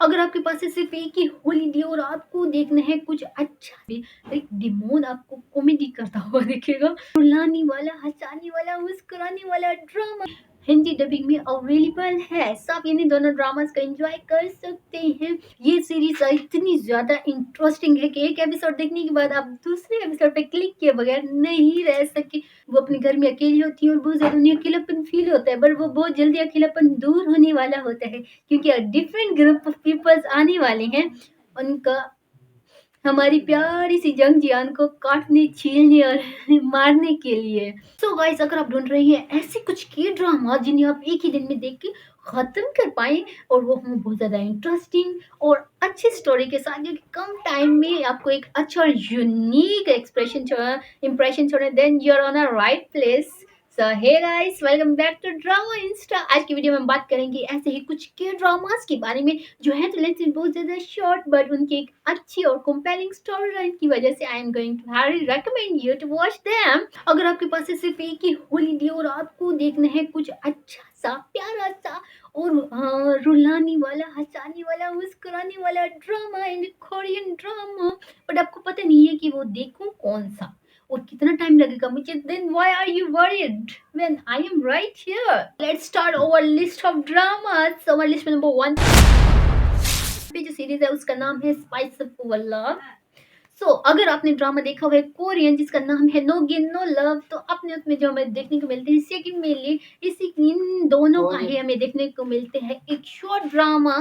अगर आपके पास है सिर्फ एक ही हॉलिडे और आपको देखना है कुछ अच्छा भी, एक डिमोन आपको कॉमेडी करता हुआ दिखेगा, रुलाने वाला, हंसाने वाला, मुस्कुराने वाला ड्रामा हिंदी डबिंग में अवेलेबल है। सब इन्हीं दोनों ड्रामास का एंजॉय कर सकते हैं। ये सीरीज इतनी ज्यादा इंटरेस्टिंग है कि एक एपिसोड देखने के बाद आप दूसरे एपिसोड पे क्लिक किए बगैर नहीं रह सके। वो अपने घर में अकेली होती है और बहुत ज्यादा उन्हें अकेलापन फील होता है, बट वो बहुत जल्दी अकेलापन दूर होने वाला होता है क्योंकि डिफरेंट ग्रुप ऑफ पीपल्स आने वाले हैं उनका हमारी प्यारी सी जंग जियान को काटने, छीलने और मारने के लिए। सो गाइस, अगर आप ढूंढ रहे हैं ऐसे कुछ के ड्रामा जिन्हें आप एक ही दिन में देख के खत्म कर पाए और वो हमें बहुत ज्यादा इंटरेस्टिंग और अच्छी स्टोरी के साथ, जो कि कम टाइम में आपको एक अच्छा और यूनिक इंप्रेशन छोड़े, then you are on a right place. So hey guys, welcome back to Drama Insta. आज की वीडियो में हम बात करेंगे ऐसे ही कुछ के ड्रामास के बारे में जो है तो लेट्स बहुत ज्यादा शॉर्ट, बट उनकी एक अच्छी और कंपेलिंग स्टोरी लाइन की वजह से I am going to highly recommend you to watch them. अगर आपके पास सिर्फ एक ही हॉलिडे और आपको देखना है कुछ अच्छा सा, प्यारा सा और रुलाने वाला, हंसाने वाला, मुस्कुराने वाला drama and Korean drama, but आपको पता नहीं है कि वो देखूं कौन सा और कितना टाइम लगेगा मुझे, then why are you worried when I am right here. Let's start our list of dramas. हमारी लिस्ट में नंबर 1 पे जो सीरीज है उसका नाम है स्पाइस ऑफ लव। सो अगर आपने ड्रामा देखा हुआ है कोरियन जिसका नाम है नो गेन नो लव, तो अपने उसमें जो हमें देखने को मिलते हैं सेकंड में इसी इन दोनों का ही हमें देखने को मिलते हैं एक शॉर्ट ड्रामा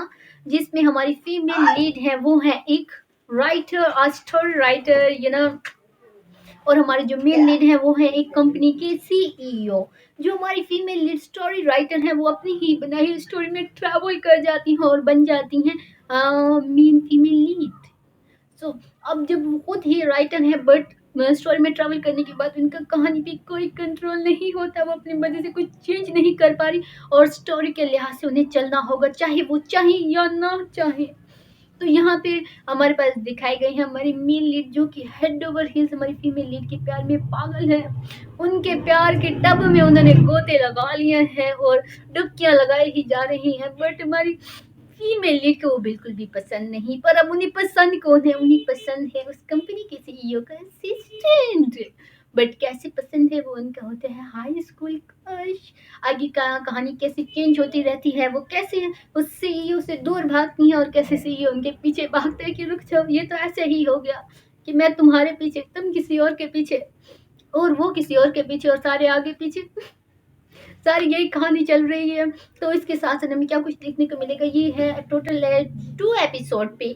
जिसमें हमारी फीमेल लीड है वो है एक राइटर, स्टोरी राइटर, और हमारे जो मेन लीड है वो है एक कंपनी के सीईओ। जो हमारी फीमेल लीड स्टोरी राइटर है वो अपनी ही बनाई स्टोरी में ट्रैवल कर जाती हैं और बन जाती हैं मेन फीमेल लीड। सो अब जब वो खुद ही राइटर है बट स्टोरी में ट्रैवल करने के बाद उनका कहानी पे कोई कंट्रोल नहीं होता, वो अपनी मर्जी से कुछ चेंज नहीं कर पा रही और स्टोरी के लिहाज से उन्हें चलना होगा चाहे वो चाहे या ना चाहे। तो यहाँ पे हमारे पास दिखाई गई है हमारी मेन लीड जो कि हेड ओवर हील्स हमारी फीमेल लीड के प्यार में पागल है। उनके प्यार के टब में उन्होंने गोते लगा लिए हैं और डुबकियां लगाई ही जा रही हैं, बट हमारी फीमेल लीड को वो बिल्कुल भी पसंद नहीं। पर अब उन्हें पसंद कौन है? उन्हें पसंद है उस कंपनी के सीईओ का असिस्टेंट। बट कैसे पसंद है? वो उनका होता है हाई स्कूल क्रश। आगे का कहानी कैसे चेंज होती रहती है, वो कैसे उस सीईओ से दूर भागती हैं और कैसे सीईओ उनके पीछे भागते हैं कि रुक जाओ, ये तो ऐसे ही हो गया कि मैं तुम्हारे पीछे, तुम किसी और के पीछे और वो किसी और के पीछे और सारे आगे पीछे सारी यही कहानी चल रही है। तो इसके साथ साथ हमें क्या कुछ देखने को मिलेगा, ये है टोटल 2 एपिसोड पे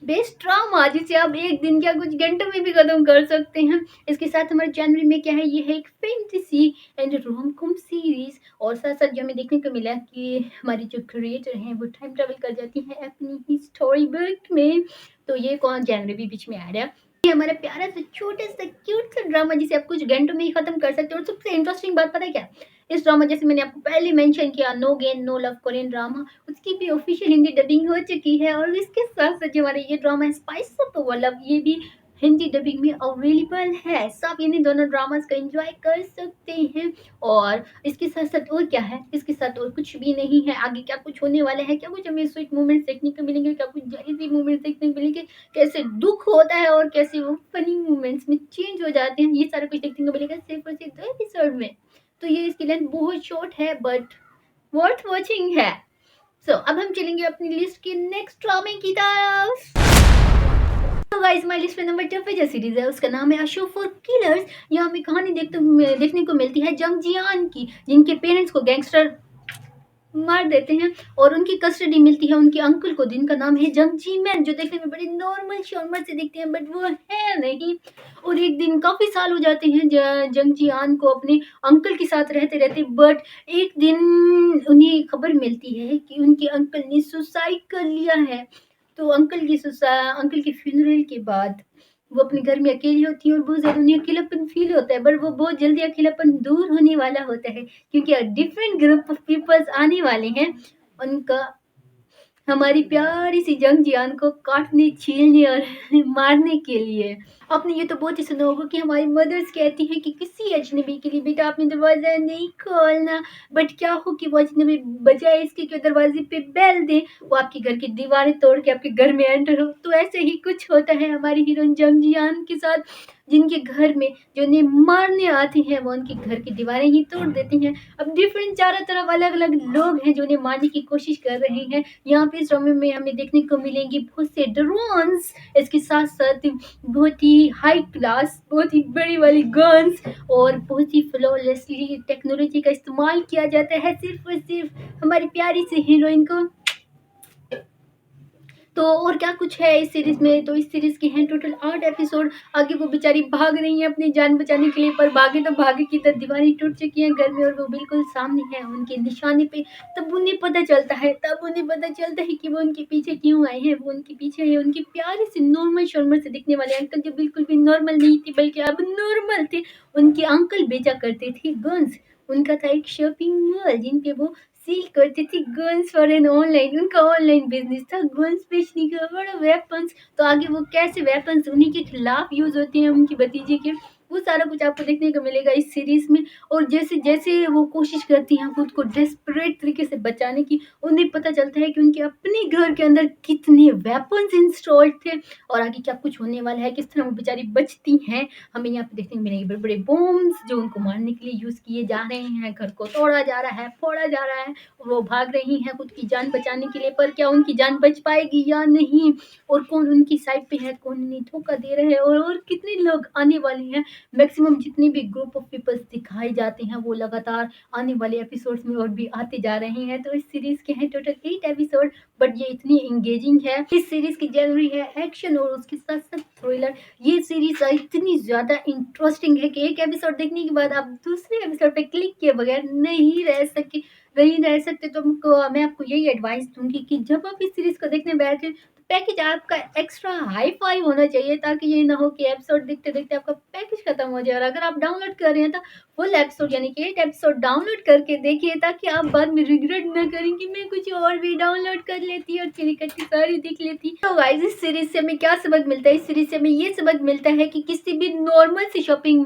बेस्ट ड्रामा जिसे आप एक दिन क्या कुछ घंटों में भी खत्म कर सकते हैं। इसके साथ हमारे जनवरी में क्या है, ये है एक fantasy and rom com series. और साथ साथ जो हमें देखने को मिला कि हमारी जो क्रिएटर हैं वो टाइम ट्रेवल कर जाती हैं अपनी ही स्टोरी बुक में। तो ये कौन जनवरी भी बीच में आ रहा है। ये हमारा प्यारा सा छोटा सा क्यूट सा ड्रामा जिसे आप कुछ घंटों में ही खत्म कर सकते हो। और सबसे इंटरेस्टिंग बात पता है क्या, इस ड्रामा जैसे मैंने आपको पहले मेंशन किया no gain no love Korean drama, उसकी भी ऑफिशियल हिंदी डबिंग हो चुकी है। और इसके साथ साथ जो हमारा ये ड्रामा है स्पाइस ऑफ लव, ये भी हिंदी डबिंग में अवेलेबल है। सब इन्हीं दोनों ड्रामास का एंजॉय कर सकते हैं। और इसके साथ साथ और क्या है, इसके साथ और कुछ भी नहीं है। आगे क्या कुछ होने वाला है, क्या कुछ हमें स्वीट मोमेंट्स देखने को मिलेंगे, क्या कुछ जलीसी मोमेंट्स देखने को मिलेंगे, कैसे दुख होता है और कैसे वो फनी मोमेंट्स में चेंज हो जाते हैं, ये सारा कुछ देखने को मिलेगा सिर्फ और सिर्फ 2 एपिसोड में। तो ये इसकी लेंथ बहुत शॉर्ट है बट वर्थ वॉचिंग है। सो अब हम चलेंगे अपनी लिस्ट के नेक्स्ट ड्रामे की तरफ। तो गाइस, हमारी लिस्ट में नंबर 2 पे जो सीरीज है उसका नाम है अ शो फॉर किलर्स। यहाँ हमें कहानी देखने को मिलती है जंग जियान की, जिनके पेरेंट्स को गैंगस्टर मार देते हैं और उनकी कस्टडी मिलती है उनके अंकल को जिनका नाम है जंग जी मैन, जो देखने में बड़ी नॉर्मल शॉर्मर से दिखते हैं बट वो है नहीं। और एक दिन काफी साल हो जाते हैं जंग जी आन को अपने अंकल के साथ रहते रहते, बट एक दिन उन्हें खबर मिलती है कि उनके अंकल ने सुसाइड कर लिया है। तो अंकल के फ्यूनरल के बाद वो अपने घर में अकेली होती है और बहुत ज़्यादा उन्हें अकेलापन फील होता है, बट वो बहुत जल्दी अकेलापन दूर होने वाला होता है क्योंकि डिफरेंट ग्रुप ऑफ पीपल्स आने वाले हैं उनका हमारी प्यारी सी जंग जियान को काटने, छीलने और मारने के लिए। आपने ये तो बहुत ही सुना होगा कि हमारी मदर्स कहती हैं कि किसी अजनबी के लिए बेटा आपने दरवाज़ा नहीं खोलना, बट क्या हो कि वो अजनबी बजाए इसके कि दरवाज़े पे बेल दे, वो आपके घर की दीवारें तोड़ के आपके घर में एंटर हो। तो ऐसे ही कुछ होता है हमारी हीरोइन जंग जियान के साथ, जिनके घर में जो उन्हें मारने आते हैं, वो उनके घर की दीवारें ही तोड़ देते हैं। अब डिफरेंट चारों तरफ अलग-अलग लोग हैं जो उन्हें मारने की कोशिश कर रहे हैं। यहाँ पे इस ड्रामे में हमें देखने को मिलेंगे बहुत से ड्रोन्स, इसके साथ-साथ बहुत ही हाई क्लास, बहुत ही बड़ी वाली गन्स और बहुत ही फ्लॉलेसली टेक्नोलॉजी का इस्तेमाल किया जाता है सिर्फ़ और सिर्फ़ हमारी प्यारी सी हीरोइन को। तो और क्या कुछ है इस सीरीज़ में, तो इस सीरीज़ के हैं टोटल 8 एपिसोड। आगे वो बेचारी भाग रही हैं अपनी जान बचाने के लिए, पर भागे तो भागे किधर, दीवारें टूट चुकी हैं घर में और वो बिल्कुल सामने है उनके निशाने पे। तब उन्हें पता चलता है कि वो उनके पीछे क्यों आए हैं। वो उनके पीछे है उनके प्यारे से नॉर्मल-शॉर्मल से दिखने वाले अंकल, जो बिल्कुल भी नॉर्मल नहीं थे बल्कि अब नॉर्मल थे। उनके अंकल बेचा करते थे गन्स। उनका था एक शॉपिंग मॉल जिन पे वो सेल करती थी गन्स फॉर एन ऑनलाइन, उनका ऑनलाइन बिजनेस था गन्स बेचने का, बड़ा वेपन्स। तो आगे वो कैसे वेपन्स उन्हीं के खिलाफ यूज होते हैं उनकी भतीजे के, वो सारा कुछ आपको देखने को मिलेगा इस सीरीज में। और जैसे जैसे वो कोशिश करती हैं खुद को डेस्परेट तरीके से बचाने की, उन्हें पता चलता है कि उनके अपने घर के अंदर कितने वेपन्स इंस्टॉल्ड थे और आगे क्या कुछ होने वाला है, किस तरह वो बेचारी बचती हैं। हमें यहाँ पे देखने को मिलेंगे बड़े बड़े बॉम्ब्स जो उनको मारने के लिए यूज किए जा रहे हैं, घर को तोड़ा जा रहा है, फोड़ा जा रहा है। वो भाग रही हैं खुद की जान बचाने के लिए, पर क्या उनकी जान बच पाएगी या नहीं, और कौन उनकी साइड पे है, कौन उन्हें धोखा दे रहे हैं, और कितने लोग आने वाले हैं। मैक्सिमम जितने भी ग्रुप ऑफ पीपल्स दिखाए जाते हैं वो लगातार आने वाले एपिसोड्स में और भी आते जा रहे हैं। तो इस सीरीज के हैं टोटल 8 एपिसोड, बट ये इतनी एंगेजिंग है। इस सीरीज की जनरी है एक्शन और उसके साथ साथ थ्रिलर। ये सीरीज इतनी ज्यादा इंटरेस्टिंग है कि एक एपिसोड देखने के बाद आप दूसरे एपिसोड पे क्लिक किए बगैर नहीं रह सकते। तो मैं आपको यही एडवाइस दूंगी कि जब आप इस सीरीज को देखने बैठे तो पैकेज आपका एक्स्ट्रा हाई फाई होना चाहिए, ताकि ये ना हो कि एपिसोड देखते देखते आपका पैकेज खत्म हो जाए। और अगर आप डाउनलोड कर रहे हैं तो फुल एपिसोड यानी कि 8 एपिसोड डाउनलोड करके देखिए, ताकि आप बाद में रिग्रेट ना करें कि मैं कुछ और भी डाउनलोड कर लेती और फिर इकट्ठी सारी देख लेती। तो गाइस, इस सीरीज से हमें क्या सबक मिलता है? इस सीरीज से हमें ये सबक मिलता है कि किसी भी नॉर्मल सी शॉपिंग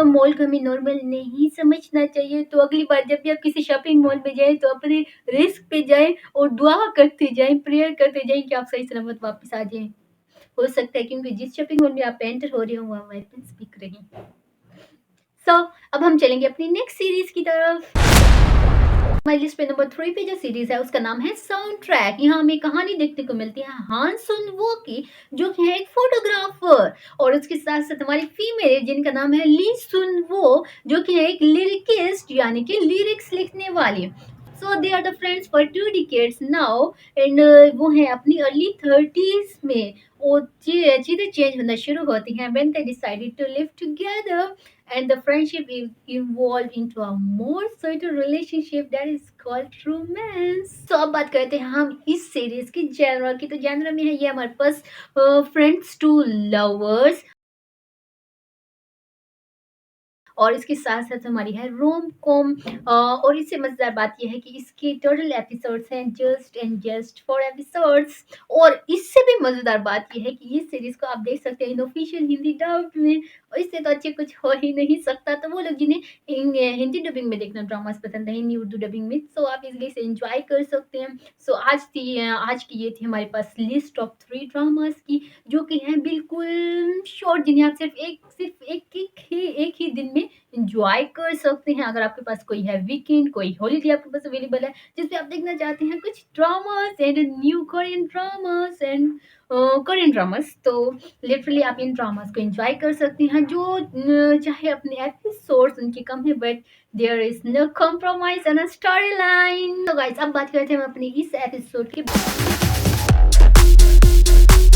मॉल को हमें नॉर्मल नहीं समझना चाहिए। तो अगली बार जब भी आप किसी शॉपिंग मॉल में जाएं तो अपने रिस्क पे जाएं और दुआ करते जाएं, प्रेयर करते जाएं कि आप सही सलामत वापस आ जाएं। हो सकता है क्योंकि जिस शॉपिंग मॉल में आप एंटर हो रहे हो वहाँ वेपन्स बिक रही हैं। अब हम चलेंगे अपनी नेक्स्ट सीरीज की तरफ। हमारी लिस्ट पे नंबर 3 पे जो सीरीज है उसका नाम है साउंड ट्रैक। यहाँ हमें कहानी देखने को मिलती है हान सुन वो की, जो कि है एक फोटोग्राफर, और उसके साथ साथ हमारी फीमेल जिनका नाम है ली सुन वो, जो कि है एक लिरिकिस्ट यानी कि लिरिक्स लिखने वाली। So they are the friends for 2 decades now, and वो हैं अपनी अर्ली 30s में। और चीज़ें चेंज होना शुरू होती हैं when they decided to live together, and the friendship evolved into a more certain relationship that is called romance. तो अब बात करते हैं हम इस सीरीज की जेनर की। तो जेनर में है ये हमारे पास फ्रेंड्स टू लवर्स, और इसके साथ-साथ हमारी है रोम कॉम। और इससे मज़ेदार बात ये है कि इसके टोटल एपिसोड्स हैं जस्ट एंड जस्ट 4 एपिसोड्स। और इससे भी मज़ेदार बात ये है कि इस सीरीज़ को आप देख सकते हैं इन ऑफिशियल हिंदी डब में, और इससे तो अच्छे कुछ हो ही नहीं सकता। तो वो लोग जिन्हें हिंदी डबिंग में देखना ड्रामास पसंद है, हिंदी उर्दू डबिंग में, सो आप इज़िली से एन्जॉय कर सकते हैं। सो आज की ये थी हमारे पास लिस्ट ऑफ 3 ड्रामास की, जो कि हैं बिल्कुल शॉर्ट, जिन्हें आप सिर्फ एक ही दिन में एंजॉय कर सकते हैं। अगर आपके पास कोई है वीकेंड, कोई हॉलिडे आपके पास अवेलेबल है जिसपे आप देखना चाहते हैं कुछ dramas and new Korean dramas and Korean dramas, तो लिटरली आप इन ड्रामास को एंजॉय कर सकते हैं। जो चाहे अपने एपिसोड्स उनके कम है, but there is no compromise on a story line. तो गाइस, अब बात करते हैं हम अपने इस एपिसोड के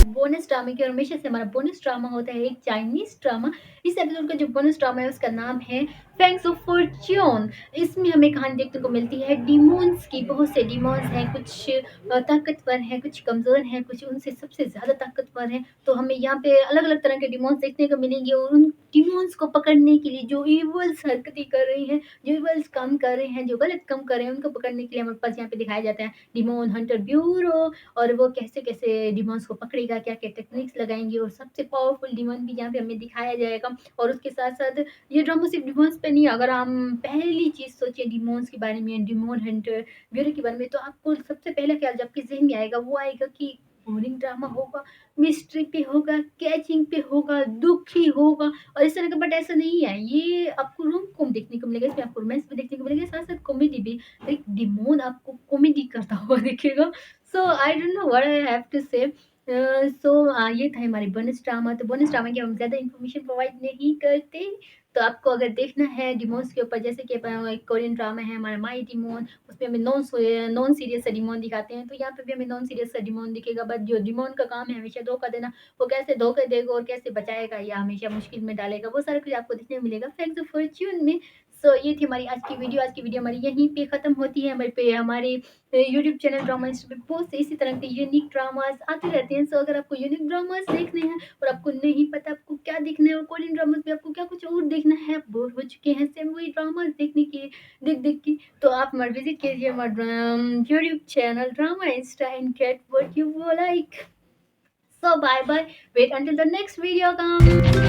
बोनस ड्रामे की। और हमेशा से हमारा बोनस ड्रामा होता है एक चाइनीज ड्रामा। इस एपिसोड का जो बोनस ड्रामा है उसका नाम है फैंग्स ऑफ फॉर्च्यून। इसमें हमें कहानी देखने को मिलती है डिमोन्स की। बहुत से डिमोन्स हैं, कुछ ताकतवर हैं, कुछ कमज़ोर हैं, कुछ उनसे सबसे ज़्यादा ताकतवर हैं। तो हमें यहाँ पे अलग-अलग तरह के डिमोन्स देखने को मिलेंगे और उन डिमोन्स को पकड़ने के लिए जो इविल्स हरकतें कर रही हैं, जो इविल्स काम कर रहे हैं, जो गलत काम कर रहे हैं, उनको पकड़ने के लिए हमारे पास यहाँ पे दिखाया जाता है डिमोन हंटर ब्यूरो। और वो कैसे-कैसे डिमोन्स को पकड़ेगा, क्या-क्या टेक्निक्स लगाएँगे और सबसे पावरफुल डिमोन भी यहाँ पे हमें दिखाया जाएगा। और उसके साथ-साथ ये ड्रामा सिर्फ डिमोन्स पे नहीं है। अगर हम पहली चीज़ सोचें डिमोन्स के बारे में, डिमोन हंटर ब्यूरो के बारे में, तो आपको सबसे पहला ख्याल जो आपके ज़हन में आएगा वो आएगा कि बोरिंग ड्रामा होगा, मिस्ट्री पे होगा, कैचिंग पे होगा, दुखी होगा और इस तरह का। बट ऐसा नहीं है, ये आपको रोम-कॉम देखने को मिलेगा, इसमें आपको रोमांस भी देखने को मिलेगा, साथ-साथ कॉमेडी भी। एक डिमोन आपको कॉमेडी करता हुआ दिखेगा। So I don't know what I have to say. ये था हमारे बोनस ड्रामा। तो बोनस ड्रामा की हम ज़्यादा इन्फॉर्मेशन प्रोवाइड नहीं करते। तो आपको अगर देखना है डिमोन्स के ऊपर, जैसे कि एक कोरियन ड्रामा है हमारा माई डिमोन, उसमें हमें नॉन सीरियस सा डिमोन दिखाते हैं, तो यहाँ पे भी हमें नॉन सीरियस सा डिमोन दिखेगा। बट जो डिमोन का काम है हमेशा धोखा देना, वो कैसे धोखा देगा और कैसे बचाएगा या हमेशा मुश्किल में डालेगा, वो सारा कुछ आपको देखने को मिलेगा फैंग्स ऑफ फॉर्च्यून में। ये थी हमारी आज की वीडियो। आज की वीडियो हमारी यहीं पे ख़त्म होती है। हमारे यूट्यूब चैनल ड्रामा इंस्टा पे बहुत से इसी तरह के यूनिक ड्रामास आते रहते हैं। सो अगर आपको यूनिक ड्रामास देखने हैं और आपको नहीं पता आपको क्या देखना है और कोरियन ड्रामास में आपको क्या कुछ और देखना है, आप बोर हो चुके हैं सेम वही ड्रामास देखने के देख के, तो आप हमारा विजिट कीजिए हमारा YouTube channel Drama Insta and get what you like. So bye bye, wait until the next video come.